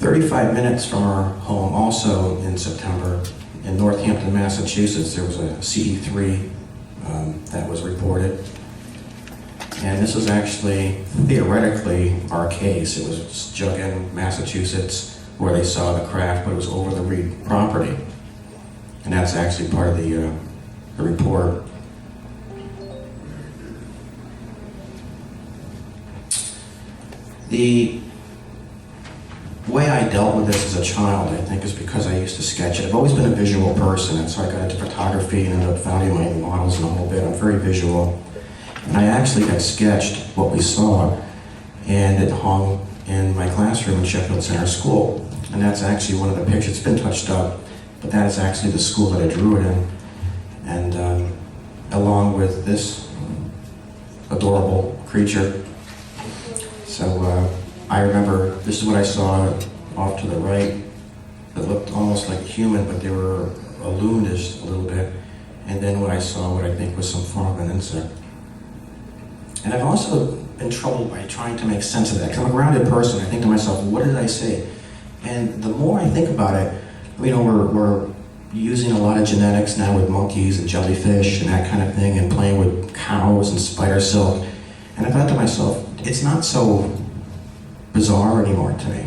35 minutes from our home, also in September, in Northampton, Massachusetts, there was a CE3 that was reported. And this is actually, theoretically, our case. It was Juggin, Massachusetts, where they saw the craft, but it was over the Reed property. And that's actually part of the report. The way I dealt with this as a child, I think, is because I used to sketch it. I've always been a visual person, and so I got into photography and ended up valuing models in a whole bit. I'm very visual. And I actually had sketched what we saw, and it hung in my classroom in Sheffield Center School. And that's actually one of the pictures. It's been touched up, but that is actually the school that I drew it in. And along with this adorable creature. So I remember, this is what I saw off to the right. It looked almost like a human, but they were balloonish a little bit. And then what I saw, what I think was some form of an insect. And I've also been troubled by trying to make sense of that, because I'm a grounded person. I think to myself, what did I say? And the more I think about it, you know, we're using a lot of genetics now with monkeys and jellyfish and that kind of thing, and playing with cows and spider silk. And I thought to myself, it's not so bizarre anymore to me.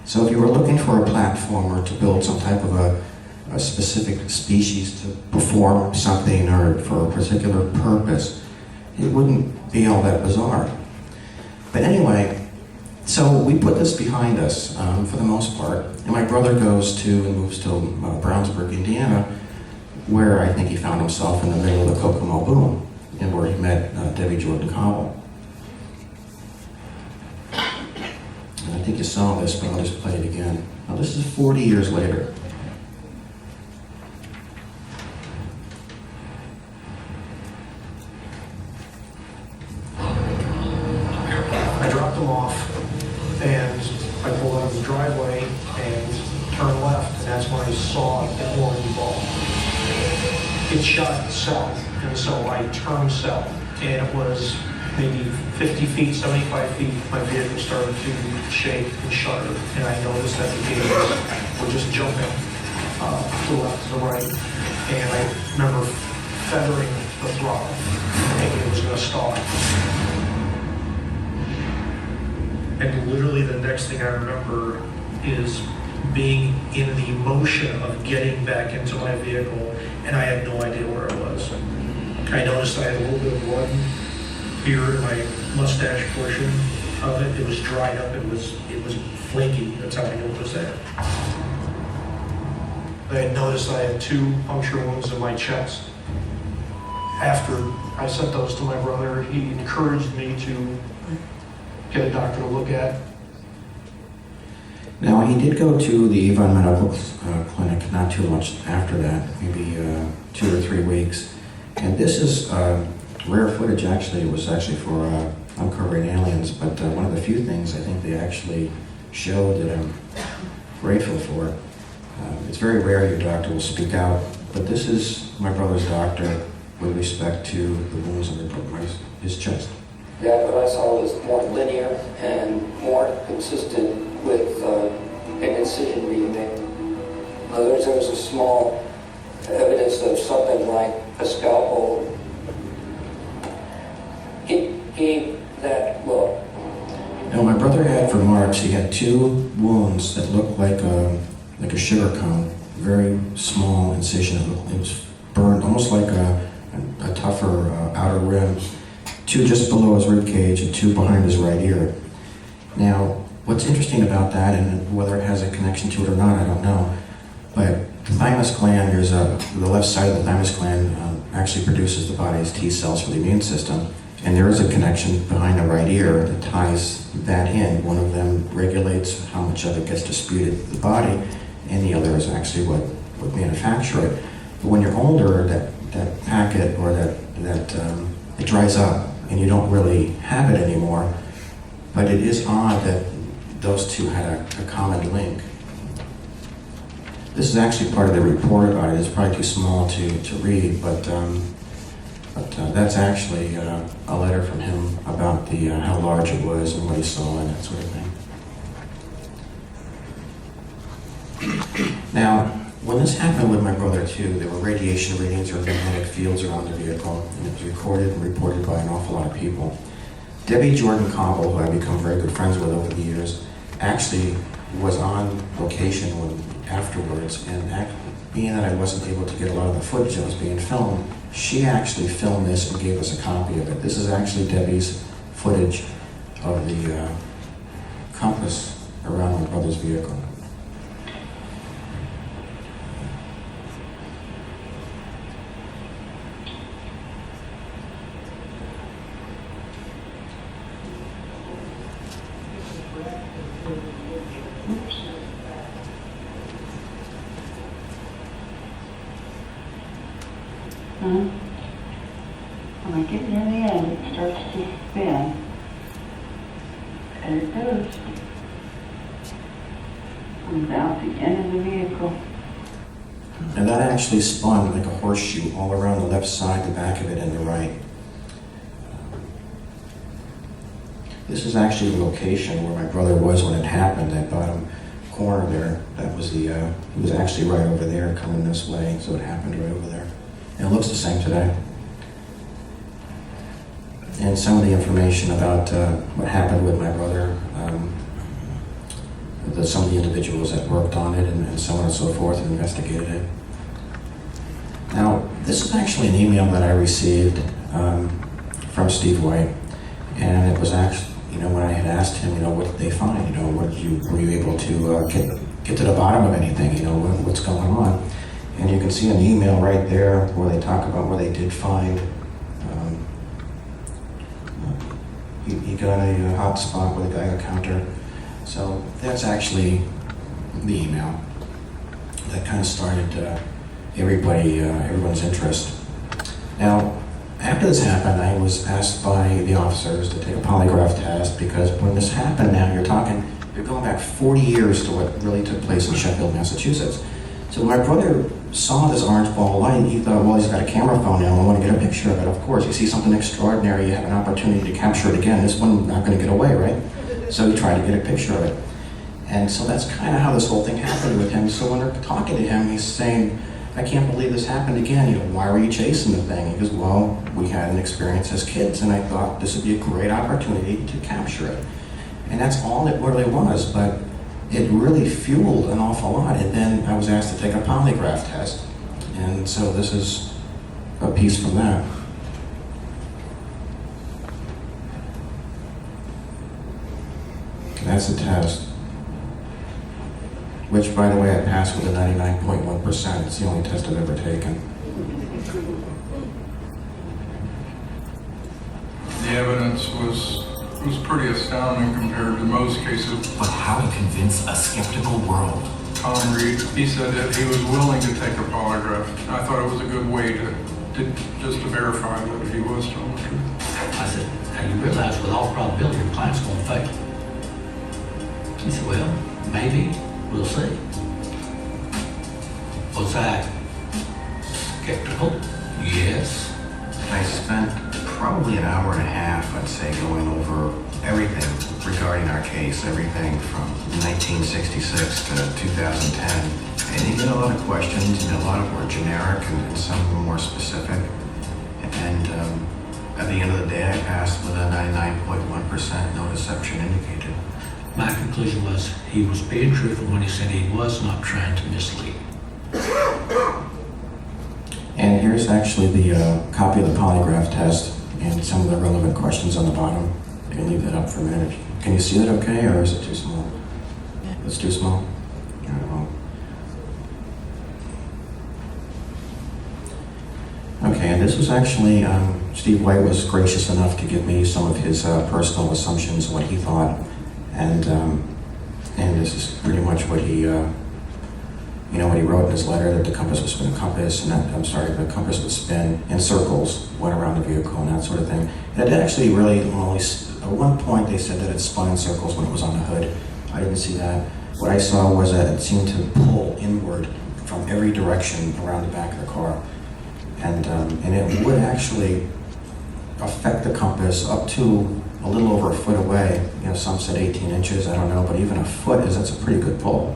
So if you were looking for a platform or to build some type of a specific species to perform something or for a particular purpose, it wouldn't be all that bizarre. But anyway, so we put this behind us for the most part. And my brother goes to and moves to Brownsburg, Indiana, where I think he found himself in the middle of the Kokomo boom, and where he met Debbie Jordan Cobble. And I think you saw this, but I'll just play it again. Now this is 40 years later. I dropped him off, and I pulled out of the driveway and turned left, and that's when I saw an orange ball. It shot south, and so I turned south, and it was maybe 50 feet, 75 feet, my vehicle started to shake and shudder, and I noticed that the gators were just jumping to the left, to the right, and I remember feathering the throttle, thinking it was going to stop. And literally the next thing I remember is being in the motion of getting back into my vehicle, and I had no idea where I was. I noticed I had a little bit of blood here in my mustache portion of it. It was dried up, it was flaky, that's how I knew it was there. I had noticed I had 2 puncture wounds in my chest. After I sent those to my brother, he encouraged me to get a doctor to look at. Now, he did go to the Avon Medical Clinic not too much after that, maybe 2 or 3 weeks. And this is rare footage, actually. It was actually for uncovering aliens, but one of the few things I think they actually showed that I'm grateful for. It's very rare your doctor will speak out, but this is my brother's doctor with respect to the wounds on his chest. Yeah, what I saw was more linear and more consistent with an incision being made. In other words, there was a small evidence of something like a scalpel. He gave that look. Now, my brother had for marks, he had 2 wounds that looked like a sugar cone, very small incision. It was burned almost like a tougher outer rim. 2 just below his rib cage and 2 behind his right ear. Now, what's interesting about that, and whether it has a connection to it or not, I don't know, but the thymus gland, the left side of the thymus gland actually produces the body's T cells for the immune system, and there is a connection behind the right ear that ties that in. One of them regulates how much of it gets disputed in the body, and the other is actually what would manufacture it. But when you're older, that packet or that it dries up, and you don't really have it anymore. But it is odd that those 2 had a common link. This is actually part of the report about it. It's probably too small to read, but that's actually a letter from him about how large it was and what he saw and that sort of thing. When this happened with my brother too, there were radiation readings or magnetic fields around the vehicle, and it was recorded and reported by an awful lot of people. Debbie Jordan Cobble, who I've become very good friends with over the years, actually was on location afterwards, and being that I wasn't able to get a lot of the footage that was being filmed, she actually filmed this and gave us a copy of it. This is actually Debbie's footage of the compass around my brother's vehicle. When I get near the end, it starts to spin. And it goes. I'm about the end of the vehicle. And that actually spun like a horseshoe all around the left side, the back of it, and the right. This is actually the location where my brother was when it happened, that bottom corner there. That was he was actually right over there coming this way, so it happened right over there. And it looks the same today. And some of the information about what happened with my brother, some of the individuals that worked on it, and so on and so forth, and investigated it. Now, this is actually an email that I received from Steve White, and it was actually, when I had asked him, what did they find? Were you able to get to the bottom of anything? What's going on? And you can see an email right there where they talk about where they did find. He got a hot spot with a Geiger counter. So that's actually the email that kind of started everyone's interest. Now, after this happened, I was asked by the officers to take a polygraph test, because when this happened now, you're going back 40 years to what really took place in Sheffield, Massachusetts. So when my brother saw this orange ball of light, he thought, well, he's got a camera phone now, I want to get a picture of it. Of course, you see something extraordinary, you have an opportunity to capture it again. This one's not going to get away, right? So he tried to get a picture of it. And so that's kind of how this whole thing happened with him. So when they're talking to him, he's saying, I can't believe this happened again. Why were you chasing the thing? He goes, well, we had an experience as kids, and I thought this would be a great opportunity to capture it. And that's all it really was, but it really fueled an awful lot. And then I was asked to take a polygraph test. And so this is a piece from that. That's the test. Which, by the way, I passed with a 99.1%. It's the only test I've ever taken. The evidence was pretty astounding compared to most cases. But how to convince a skeptical world? Tom Reed, he said that he was willing to take a polygraph. I thought it was a good way to just to verify that he was telling the truth. I said, now you realize with all probability your client's going to fail. He said, well, maybe, we'll see. Was I skeptical? Yes. I spent probably an hour and a half, I'd say, going over everything regarding our case, everything from 1966 to 2010. And you get a lot of questions, a lot of more generic and some more specific. And at the end of the day, I passed with a 99.1% no deception indicated. My conclusion was he was being truthful when he said he was not trying to mislead. And here's actually the copy of the polygraph test and some of the relevant questions on the bottom. You can leave that up for a minute. Can you see that okay, or is it too small? It's too small? All right, well. Okay, and this was actually, Steve White was gracious enough to give me some of his personal assumptions, what he thought. And this is pretty much what he, what he wrote in his letter, that the compass would spin a compass, and the compass would spin in circles, went around the vehicle and that sort of thing. And it actually really only, at one point they said that it spun in circles when it was on the hood. I didn't see that. What I saw was that it seemed to pull inward from every direction around the back of the car. And it would actually affect the compass up to a little over a foot away. Some said 18 inches, I don't know, but even a foot that's a pretty good pull.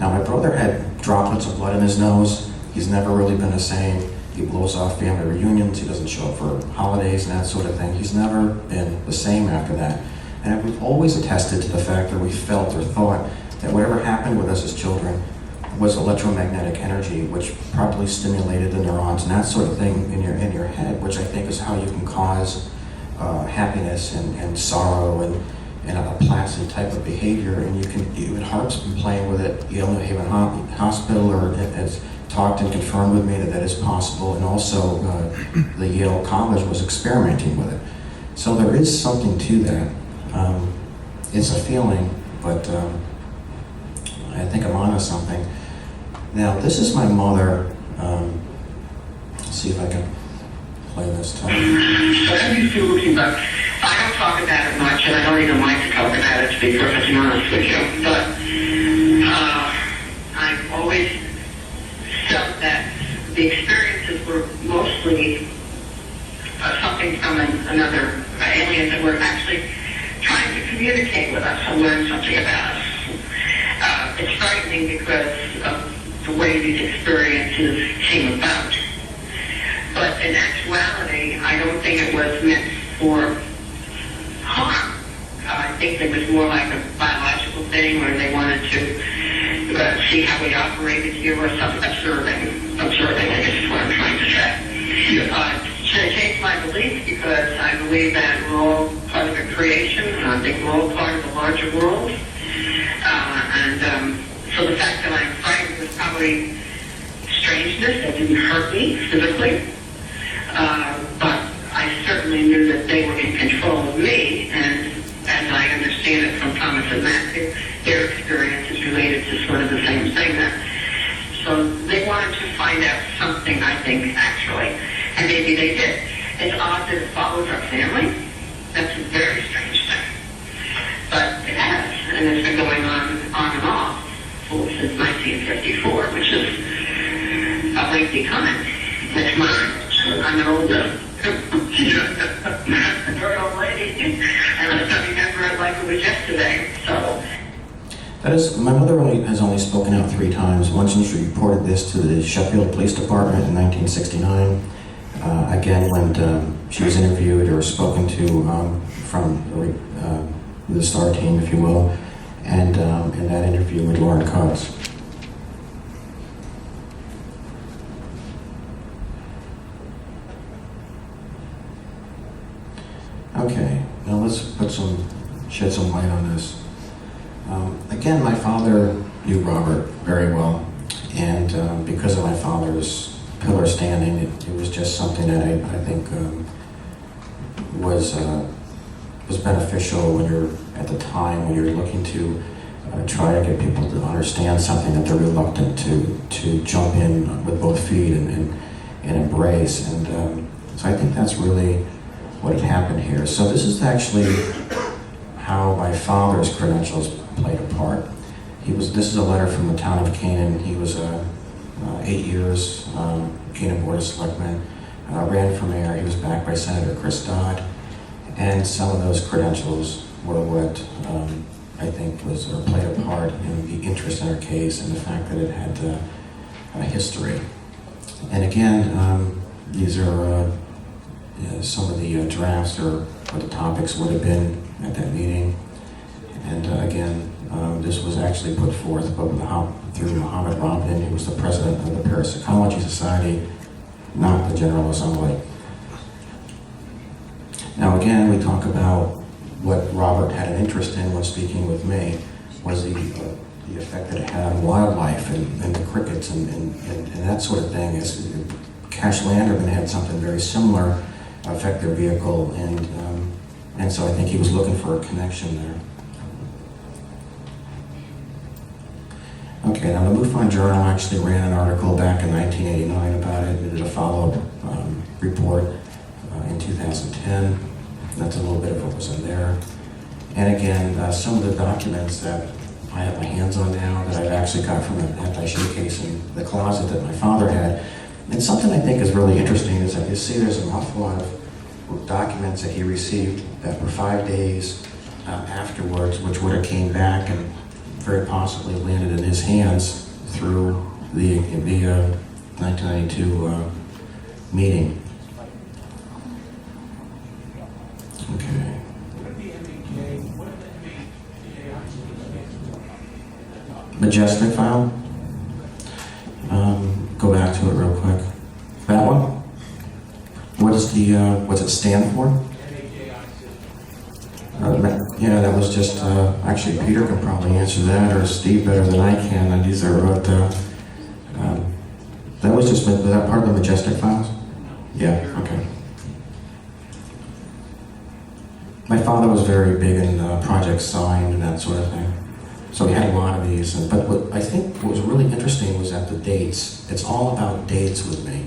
Now, my brother had droplets of blood in his nose. He's never really been the same. He blows off family reunions. He doesn't show up for holidays and that sort of thing. He's never been the same after that. And we've always attested to the fact that we felt or thought that whatever happened with us as children was electromagnetic energy, which properly stimulated the neurons and that sort of thing in your head, which I think is how you can cause happiness and sorrow and a placid type of behavior. And you can, even Harp's been playing with it. Yale New Haven Hospital has talked and confirmed with me that that is possible, and also the Yale College was experimenting with it. So there is something to that. It's a feeling, but I think I'm onto something. Now, this is my mother. Let's see if I can play this time. Whatever you feel looking back, I don't talk about it much, and I don't even like to talk about it, to be perfectly honest with you. But I've always felt that the experiences were mostly something from another alien that were actually trying to communicate with us and learn something about us. It's frightening because of the way these experiences came about. But in actuality, I don't think it was meant for harm. I think it was more like a biological thing where they wanted to see how we operated here or something. Observing, I guess is what I'm trying to say. Should I change my belief? Because I believe that we're all part of a creation, and I think we're all part of a larger world. So the fact that I'm frightened was probably strangeness that didn't hurt me physically. But I certainly knew that they were in control of me, and as I understand it from Thomas and Matthew, their experience is related to sort of the same thing. So they wanted to find out something, I think, actually, and maybe they did. It's odd that it follows our family. That's a very strange thing. But it has, and it's been going on and off since 1954, which is a lengthy time. It's mine. I'm an old, very old lady, and I remember it like it was yesterday. So. That is, my mother has only spoken out 3 times. Once she reported this to the Sheffield Police Department in 1969. Again, when she was interviewed or spoken to from the STAR team, if you will, and in that interview with Lauren Coates. Okay, now let's shed some light on this. Again, my father knew Robert very well, and because of my father's pillar standing, it was just something that I think was beneficial when you're at the time when you're looking to try to get people to understand something that they're reluctant to jump in with both feet and embrace. And so I think that's really what had happened here. So this is actually how my father's credentials played a part. This is a letter from the town of Canaan. He was 8 years, Canaan Board of Selectmen, ran for mayor. He was backed by Senator Chris Dodd. And some of those credentials were what I think played a part in the interest in our case and the fact that it had a history. And again, these are some of the drafts or what the topics would have been at that meeting. And again, this was actually put forth through Muhammad Robin, who was the president of the Parapsychology Society, not the General Assembly. Now again, we talk about what Robert had an interest in when speaking with me was the effect that it had on wildlife and the crickets and that sort of thing. Cash Landerman had something very similar affect their vehicle, and so I think he was looking for a connection there. Okay, now the MUFON Journal actually ran an article back in 1989 about it. It did a follow-up report in 2010. That's a little bit of what was in there. And again, some of the documents that I have my hands on now that I've actually got from an attaché case in the closet that my father had. And something I think is really interesting is that you see there's an awful lot of documents that he received that were 5 days afterwards, which would have came back and very possibly landed in his hands through the 1992 meeting. Okay. Majestic file. Go back to it real quick. That one? What is the, what's it stand for? Yeah, that was just, actually Peter can probably answer that, or Steve better than I can. And these are, that was just, was that part of the Majestic files? Yeah, okay. My father was very big in Project Sign and that sort of thing. So we had a lot of these, but what I think what was really interesting was that the dates. It's all about dates with me.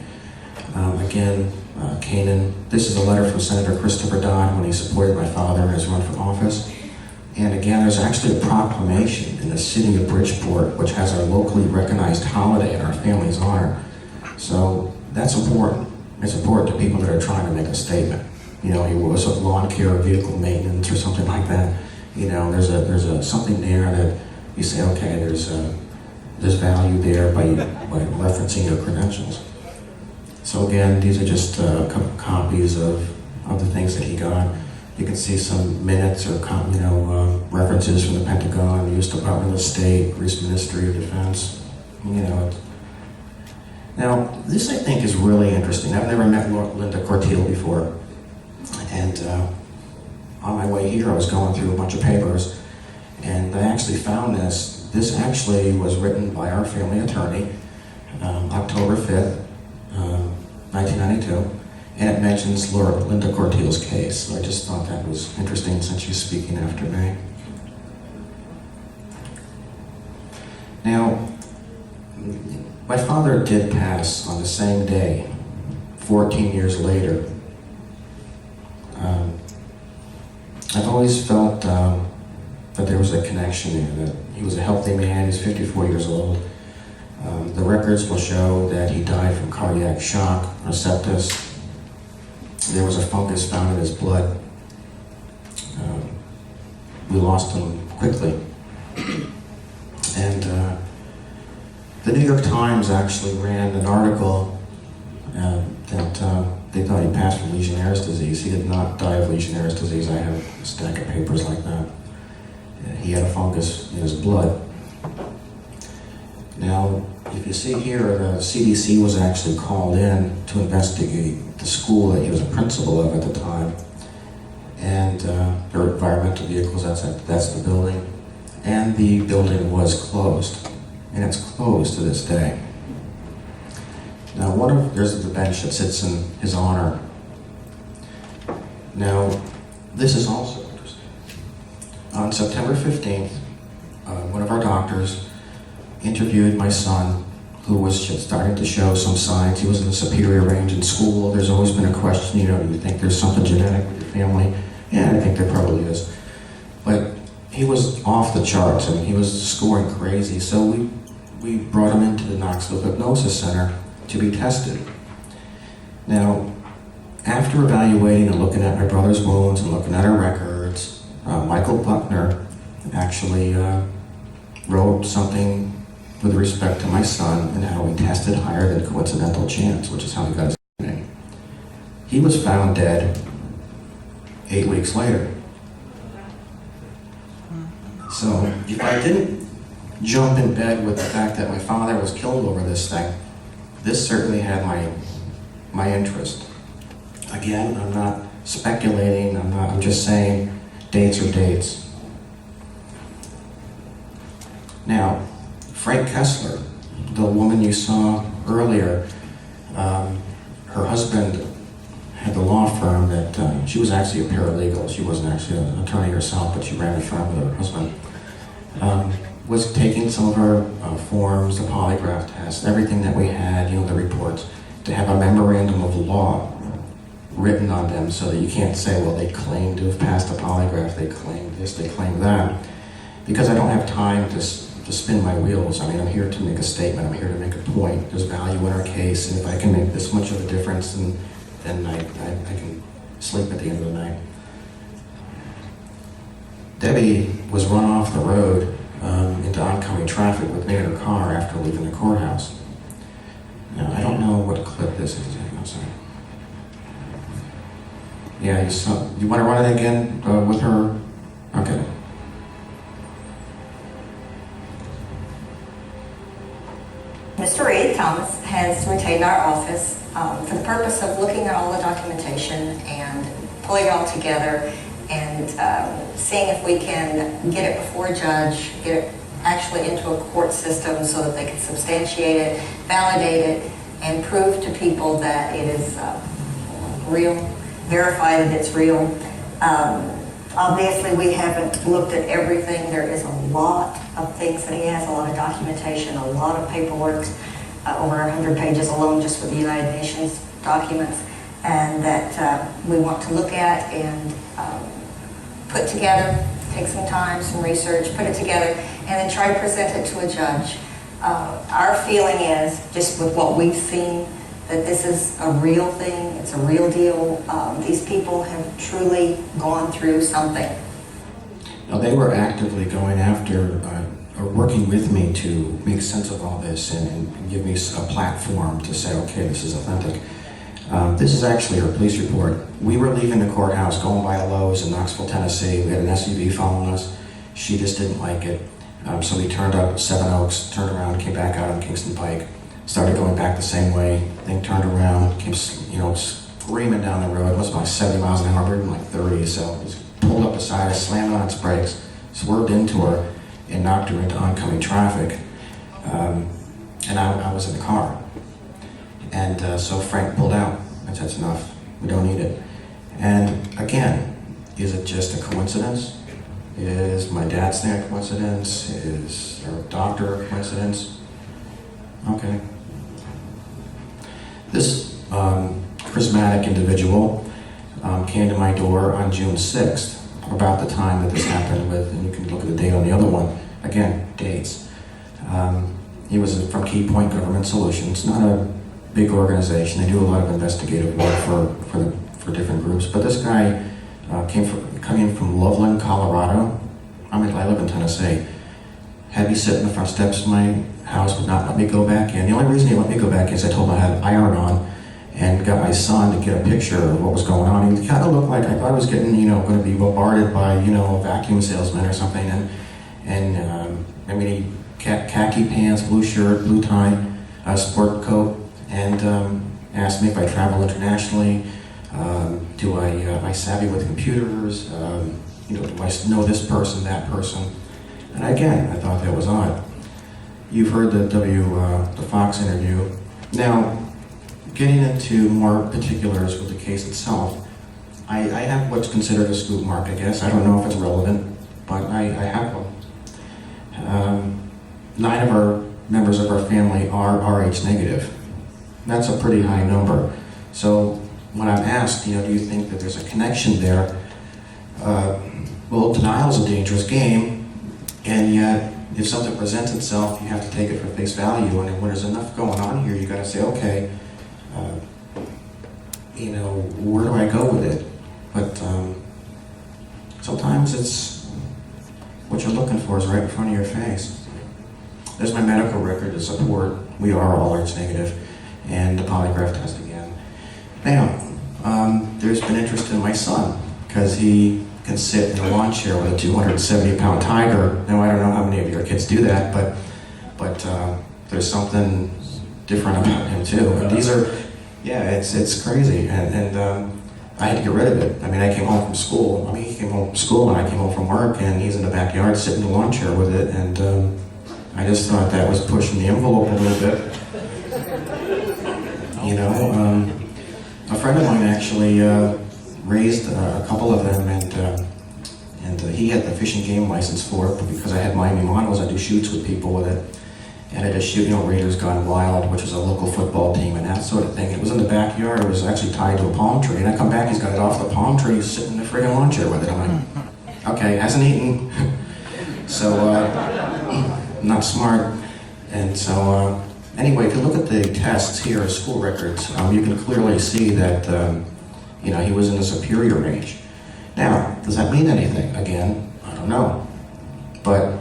Again, Canaan, this is a letter from Senator Christopher Dodd when he supported my father in his run for office. And again, there's actually a proclamation in the city of Bridgeport, which has our locally recognized holiday in our family's honor. So that's important. It's important to people that are trying to make a statement. You know, he was a lawn care or vehicle maintenance or something like that. You know, there's a something there that you say, okay, there's value there by referencing your credentials. So again, these are just a couple copies of the things that he got. You can see some minutes or references from the Pentagon, the U.S. Department of State, Greece Ministry of Defense. You know. Now, this I think is really interesting. I've never met Linda Corteil before, and on my way here, I was going through a bunch of papers, and I actually found this. This actually was written by our family attorney, October 5th, 1992, and it mentions Linda Corteil's case. So I just thought that was interesting since she's speaking after me. Now, my father did pass on the same day, 14 years later. I've always felt that there was a connection there, that he was a healthy man. He's 54 years old. The records will show that he died from cardiac shock or sepsis. There was a fungus found in his blood. We lost him quickly. And the New York Times actually ran an article that they thought he passed from Legionnaire's disease. He did not die of Legionnaire's disease. I have a stack of papers like that. He had a fungus in his blood. Now, if you see here, the CDC was actually called in to investigate the school that he was a principal of at the time. And their environmental vehicles, that's the building. And the building was closed. And it's closed to this day. Now, there's the bench that sits in his honor. Now, this is also interesting. On September 15th, one of our doctors interviewed my son, who was starting to show some signs. He was in the superior range in school. There's always been a question, do you think there's something genetic with your family? Yeah, I think there probably is. But he was off the charts. I mean, he was scoring crazy. So we brought him into the Knoxville Hypnosis Center to be tested. Now, after evaluating and looking at my brother's wounds and looking at our records, Michael Buckner actually wrote something with respect to my son and how he tested higher than coincidental chance, which is how he got his name. He was found dead 8 weeks later. So if I didn't jump in bed with the fact that my father was killed over this thing, this certainly had my interest. Again, I'm not speculating, I'm just saying dates are dates. Now, Frank Kessler, the woman you saw earlier, her husband had the law firm that, she was actually a paralegal. She wasn't actually an attorney herself, but she ran the firm with her husband. Was taking some of her forms, the polygraph test, everything that we had, the reports, to have a memorandum of law written on them so that you can't say, well, they claim to have passed a polygraph, they claim this, they claim that. Because I don't have time to spin my wheels. I mean, I'm here to make a statement, I'm here to make a point. There's value in our case, and if I can make this much of a difference, then I can sleep at the end of the night. Debbie was run off the road into oncoming traffic with me. been in her car after leaving the courthouse. Now, I don't know what clip this is. I'm sorry. Yeah, you want to run it again with her? Okay. Mr. Reed Thomas has retained our office for the purpose of looking at all the documentation and pulling it all together and seeing if we can get it before a judge, get it actually into a court system so that they can substantiate it, validate it, and prove to people that it is real, verify that it's real. Obviously, we haven't looked at everything. There is a lot of things that he has, a lot of documentation, a lot of paperwork, over 100 pages alone just with the United Nations documents, and that we want to look at and put together, take some time, some research, put it together, and then try to present it to a judge. Our feeling is, just with what we've seen, that this is a real thing, it's a real deal. These people have truly gone through something. Now, they were actively going after, or working with me to make sense of all this and give me a platform to say, okay, this is authentic. This is actually her police report. We were leaving the courthouse, going by a Lowe's in Knoxville, Tennessee. We had an SUV following us. She just didn't like it. So we turned up at Seven Oaks, turned around, came back out on Kingston Pike, started going back the same way, then turned around, came, screaming down the road. It was about 70 miles an hour, we were in like 30, so it was pulled up beside us, slammed on its brakes, swerved into her, and knocked her into oncoming traffic. And I was in the car. And so Frank pulled out. I said, that's enough, we don't need it. And again, is it just a coincidence? Is my dad's thing a coincidence? Is our doctor a coincidence? Okay. This charismatic individual came to my door on June 6th, about the time that this happened with, and you can look at the date on the other one. Again, dates. He was from Key Point Government Solutions, not a big organization. They do a lot of investigative work for different groups. But this guy coming from Loveland, Colorado. I live in Tennessee. Had me sit in the front steps of my house, would not let me go back in. The only reason he let me go back in is I told him I had an iron on and got my son to get a picture of what was going on. He kind of looked like I thought I was getting, going to be bombarded by, a vacuum salesman or something. He khaki pants, blue shirt, blue tie, sport coat, and asked me if I travel internationally. Do I savvy with computers? Do I know this person, that person? And again, I thought that was odd. You've heard the Fox interview. Now, getting into more particulars with the case itself, I have what's considered a scoop mark, I guess. I don't know if it's relevant, but I have one. 9 of our members of our family are Rh negative. That's a pretty high number. So when I'm asked, do you think that there's a connection there? Well, denial is a dangerous game, and yet if something presents itself, you have to take it for face value. And when there's enough going on here, you got to say, okay, where do I go with it? But sometimes it's what you're looking for is right in front of your face. There's my medical record to support we are all Rh negative, and the polygraph test again. Now, there's been interest in my son because he can sit in a lawn chair with a 270-pound tiger. Now, I don't know how many of your kids do that, but there's something different about him too. And these are, it's crazy, and I had to get rid of it. I came home from school. He came home from school, and I came home from work, and he's in the backyard sitting in the lawn chair with it, and I just thought that was pushing the envelope a little bit. A friend of mine actually raised a couple of them, and he had the Fish and Game license for it, but because I had Miami models, I do shoots with people with it. And I did shoot, Raiders Gone Wild, which was a local football team and that sort of thing. It was in the backyard. It was actually tied to a palm tree. And I come back, he's got it off the palm tree, he's sitting in the friggin' lawn chair with it. I'm like, okay, hasn't eaten. So, not smart. And so, anyway, if you look at the tests here, school records, you can clearly see that, he was in the superior range. Now, does that mean anything? Again, I don't know. But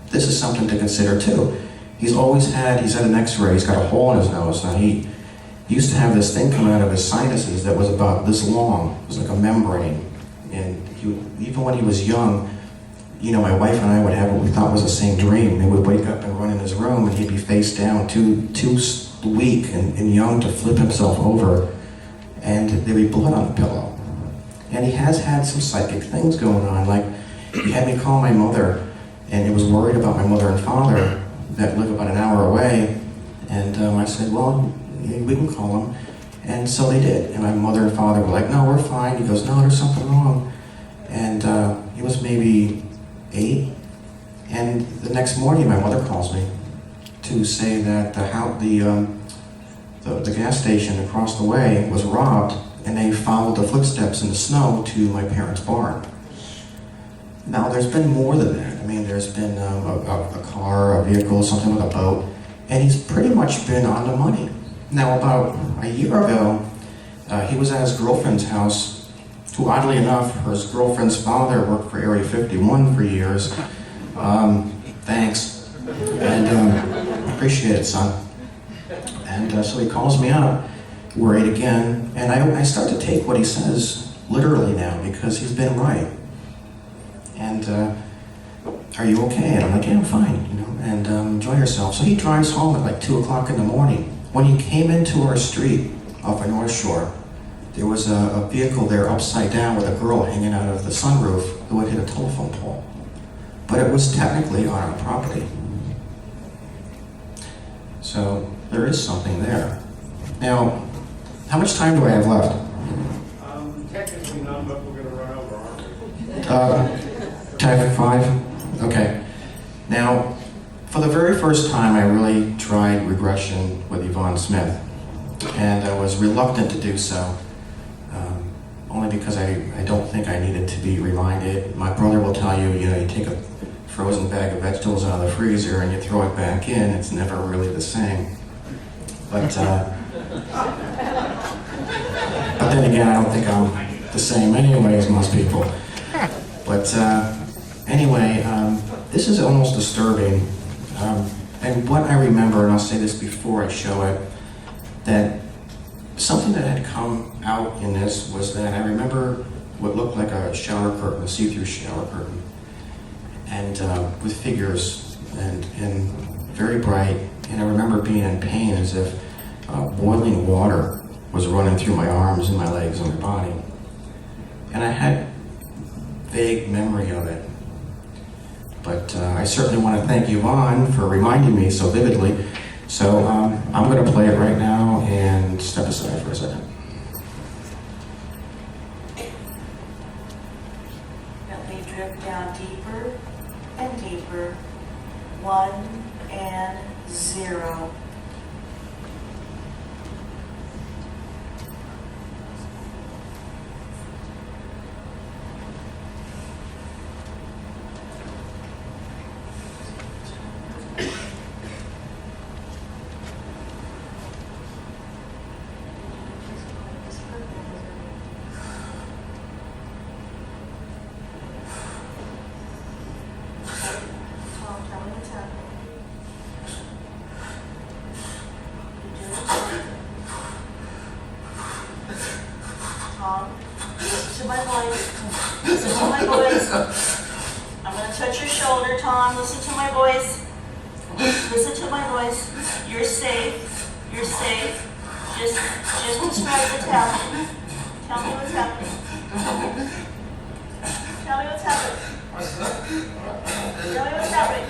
this is something to consider too. he's had an x-ray, he's got a hole in his nose. Now he used to have this thing come out of his sinuses that was about this long. It was like a membrane. And even when he was young, you know, my wife and I would have what we thought was the same dream. They would wake up and run in his room, and he'd be face down, too weak and young to flip himself over, and there'd be blood on the pillow. And he has had some psychic things going on, like he had me call my mother, and he was worried about my mother and father that live about an hour away, and I said, well, we can call them. And so they did, and my mother and father were like, no, we're fine. He goes, no, there's something wrong. And he was maybe 8, and the next morning my mother calls me to say that the gas station across the way was robbed, and they followed the footsteps in the snow to my parents' barn. Now there's been more than that. I mean, there's been a car, a vehicle, something with a boat, and he's pretty much been on the money. Now about a year ago, he was at his girlfriend's house, who oddly enough, his girlfriend's father worked for Area 51 for years. Thanks. And appreciate it, son. And so he calls me up, worried again, and I start to take what he says literally now, because he's been right. And are you okay? And I'm like, yeah, I'm fine, you know, and enjoy yourself. So he drives home at like 2 o'clock in the morning. When he came into our street off of North Shore, there was a vehicle there upside down with a girl hanging out of the sunroof who had hit a telephone pole. But it was technically on our property. So there is something there. Now, how much time do I have left? Technically none, but we're going to run over, aren't we? 10:05? Okay. Now, for the very first time, I really tried regression with Yvonne Smith. And I was reluctant to do so. Only because I don't think I needed to be reminded. My brother will tell you, you know, you take a frozen bag of vegetables out of the freezer and you throw it back in, it's never really the same. But then again, I don't think I'm the same anyway as most people. But anyway, this is almost disturbing. And what I remember, and I'll say this before I show it, that something that had come out in this was that I remember what looked like a shower curtain, a see-through shower curtain, and with figures and very bright. And I remember being in pain, as if boiling water was running through my arms and my legs and my body. And I had vague memory of it. But I certainly want to thank Yvonne for reminding me so vividly. So I'm going to play it right now and step aside for a second. Let me drift down deeper and deeper. 1 and 0. Listen to my voice. Listen to my voice. I'm going to touch your shoulder, Tom. Listen to my voice. Listen to my voice. You're safe. You're safe. Just describe what's happening. Tell me what's happening. Tell me what's happening. Tell me what's happening.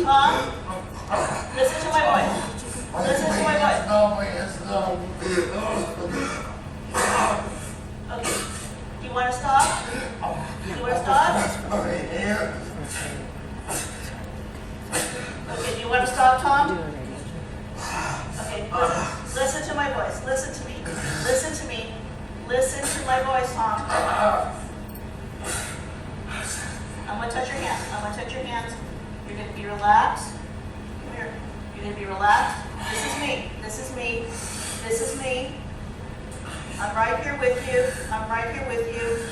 Tom, listen to my voice. Listen to my voice. Okay. Do you want to stop? Do you want to stop? Okay, do you want to stop, Tom? Okay, listen to my voice. Listen to me. Listen to me. Listen to my voice, Tom. I'm going to touch your hands. I'm going to touch your hands. You're going to be relaxed. Come here. You're going to be relaxed. This is me. This is me. This is me. I'm right here with you. I'm right here with you.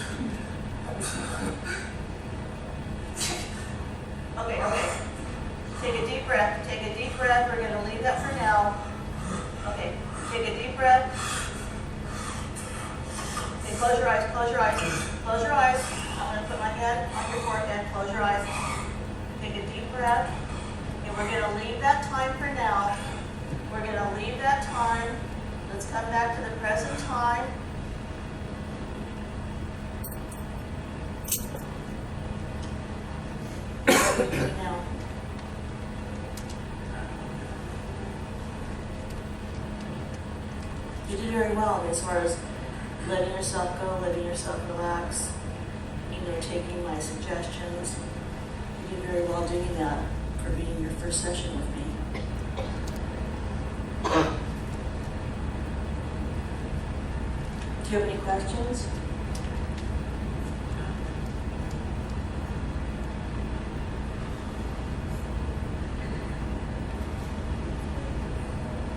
Okay. Take a deep breath. Take a deep breath. We're going to leave that for now. Okay. Take a deep breath. Okay, close your eyes. Close your eyes. Close your eyes. I'm going to put my hand on your forehead. Close your eyes. Take a deep breath. And we're going to leave that time for now. We're going to leave that time. Let's come back to the present time. Now. You did very well as far as letting yourself go, letting yourself relax, taking my suggestions. You did very well doing that for being your first session with me. Do you have any questions?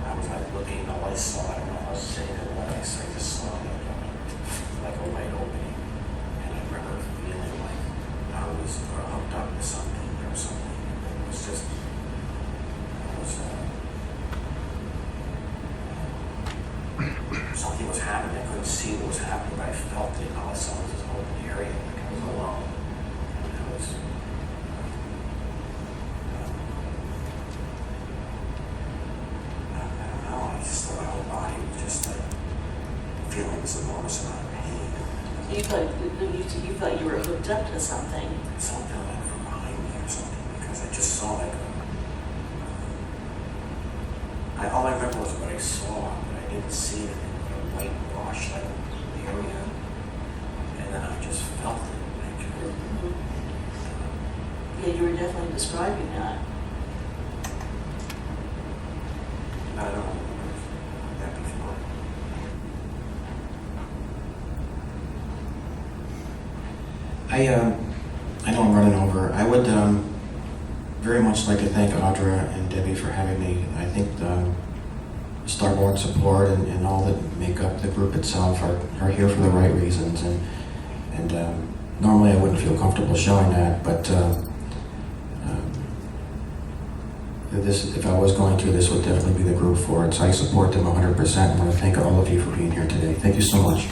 I was like looking, all I saw, I don't know how to say it, what I just saw like a light opening. And I remember feeling like I was hooked up to something or something. It was just, something was happening. I couldn't see what was happening, but I felt it. And all I saw was this open area, like I was alone. And I was, I don't know, I just thought my whole body was just like feeling this enormous amount of pain. You thought you were hooked up to something. Something like from behind me or something, because I just saw like all I remember was what I saw, but I didn't see anything but a white wash like area, and then I just felt it. Like, Yeah, you were definitely describing that. I don't remember that before. I know I'm running over. I would very much like to thank Audra and Debbie for having me. I think the Starborn support and all that make up the group itself are here for the right reasons. And normally I wouldn't feel comfortable showing that, but if I was going to, this would definitely be the group for it. So I support them 100%. I want to thank all of you for being here today. Thank you so much.